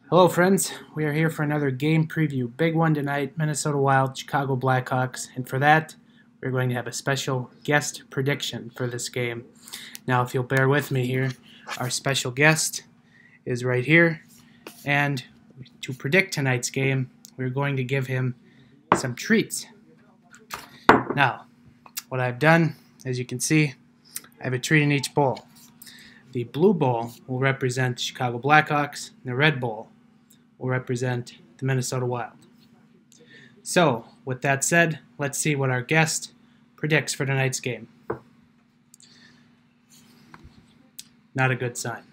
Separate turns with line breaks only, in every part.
Hello friends, we are here for another game preview. Big one tonight, Minnesota Wild, Chicago Blackhawks, and for that, we're going to have a special guest prediction for this game. Now, if you'll bear with me here, our special guest is right here, and to predict tonight's game, we're going to give him some treats. Now, what I've done, as you can see, I have a treat in each bowl. The blue bowl will represent the Chicago Blackhawks, and the red bowl will represent the Minnesota Wild. So, with that said, let's see what our guest predicts for tonight's game. Not a good sign.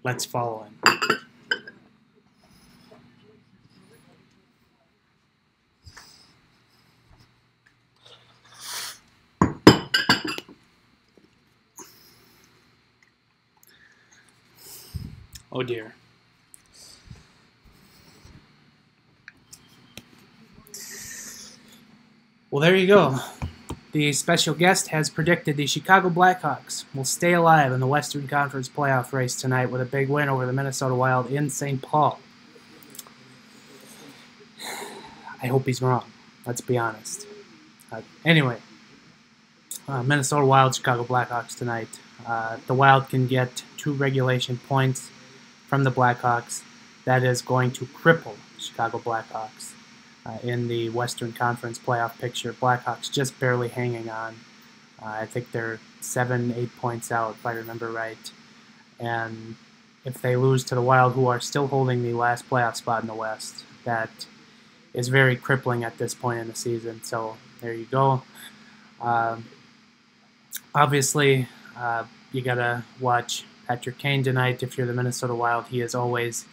Let's follow him. Oh dear. Well, there you go. The special guest has predicted the Chicago Blackhawks will stay alive in the Western Conference playoff race tonight with a big win over the Minnesota Wild in St. Paul. I hope he's wrong. Let's be honest. Anyway, Minnesota Wild, Chicago Blackhawks tonight. The Wild can get 2 regulation points from the Blackhawks. That is going to cripple Chicago Blackhawks in the Western Conference playoff picture. Blackhawks just barely hanging on. I think they're 7-8 points out, if I remember right. And if they lose to the Wild, who are still holding the last playoff spot in the West, that is very crippling at this point in the season. So there you go. Obviously, you got to watch Patrick Kane tonight if you're the Minnesota Wild. He has always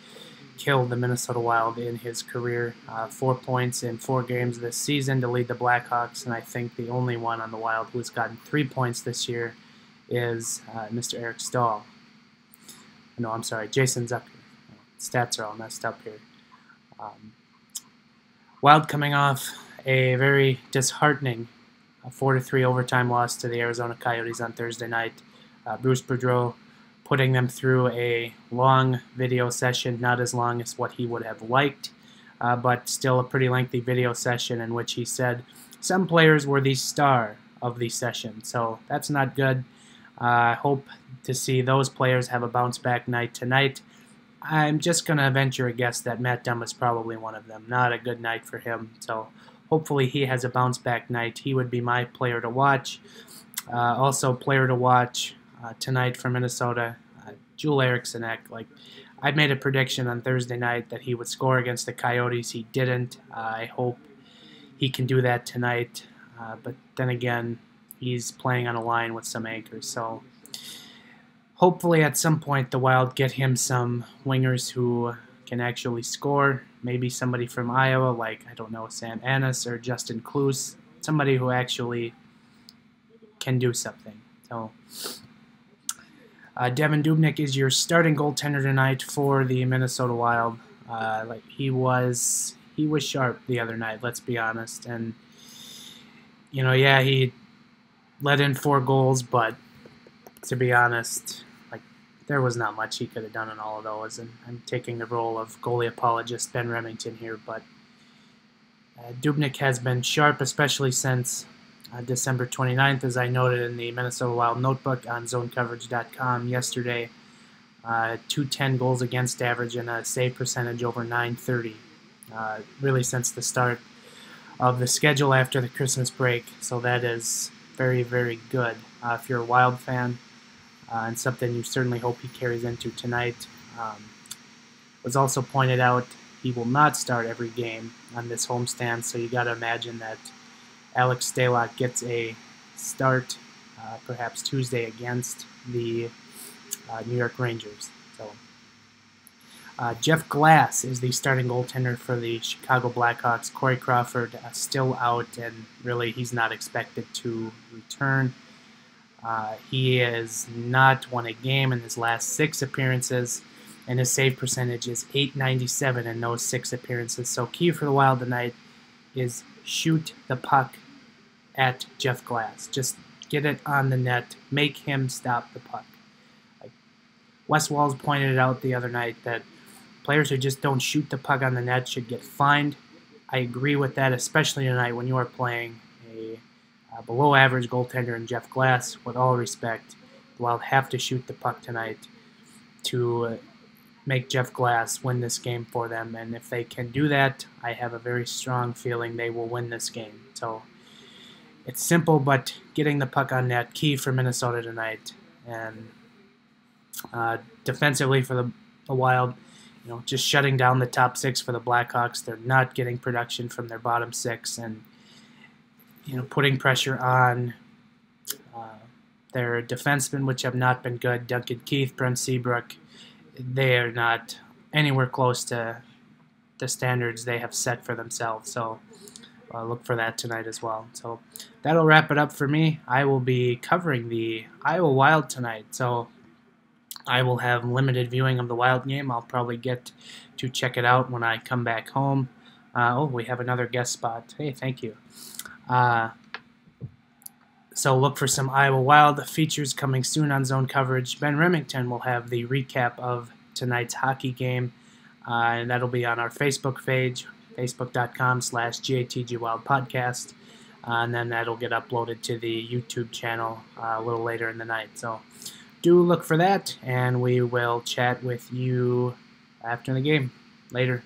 killed the Minnesota Wild in his career. 4 points in 4 games this season to lead the Blackhawks, and I think the only one on the Wild who has gotten 3 points this year is Mr. Eric Stahl. No, I'm sorry, Jason Zucker. Stats are all messed up here. Wild coming off a very disheartening 4-3 overtime loss to the Arizona Coyotes on Thursday night. Bruce Boudreau putting them through a long video session, not as long as what he would have liked, but still a pretty lengthy video session in which he said some players were the star of the session. So that's not good. I hope to see those players have a bounce-back night tonight. I'm just going to venture a guess that Matt Dunn was probably one of them. Not a good night for him. So hopefully he has a bounce-back night. He would be my player to watch. Also, player to watch tonight for Minnesota, Joel Eriksson. I made a prediction on Thursday night that he would score against the Coyotes. He didn't. I hope he can do that tonight. But then again, he's playing on a line with some anchors. So hopefully at some point the Wild get him some wingers who can actually score. Maybe somebody from Iowa, like, I don't know, Sam Annis or Justin Kloos. Somebody who actually can do something. So Devan Dubnyk is your starting goaltender tonight for the Minnesota Wild. He was sharp the other night, let's be honest. And yeah, he let in 4 goals, but to be honest, there was not much he could have done in all of those. And I'm taking the role of goalie apologist Ben Remington here, but Dubnyk has been sharp, especially since December 29th, as I noted in the Minnesota Wild notebook on zonecoverage.com yesterday. 210 goals against average and a save percentage over .930. Really since the start of the schedule after the Christmas break. So that is very, very good if you're a Wild fan, and something you certainly hope he carries into tonight. Was also pointed out he will not start every game on this homestand, so you got to imagine that Alex Stalock gets a start perhaps Tuesday against the New York Rangers. So Jeff Glass is the starting goaltender for the Chicago Blackhawks. Corey Crawford still out, and really he's not expected to return. He has not won a game in his last 6 appearances, and his save percentage is .897 in those 6 appearances. So key for the Wild tonight is shoot the puck at Jeff Glass. Just get it on the net. Make him stop the puck. Wes Walls pointed it out the other night that players who just don't shoot the puck on the net should get fined. I agree with that, especially tonight when you are playing a below-average goaltender in Jeff Glass. With all respect, the Wild have to shoot the puck tonight to make Jeff Glass win this game for them. And if they can do that, I have a very strong feeling they will win this game. So it's simple, but getting the puck on net, key for Minnesota tonight. And defensively for the Wild, just shutting down the top six for the Blackhawks. They're not getting production from their bottom six, and putting pressure on their defensemen, which have not been good. Duncan Keith, Brent Seabrook, they are not anywhere close to the standards they have set for themselves. So look for that tonight as well. So that'll wrap it up for me. I will be covering the Iowa Wild tonight. So I will have limited viewing of the Wild game. I'll probably get to check it out when I come back home. We have another guest spot. Hey, thank you. So look for some Iowa Wild features coming soon on Zone Coverage. Ben Remington will have the recap of tonight's hockey game, and that'll be on our Facebook page, facebook.com/GatGWildPodcast, and then that'll get uploaded to the YouTube channel a little later in the night. So do look for that, and we will chat with you after the game. Later.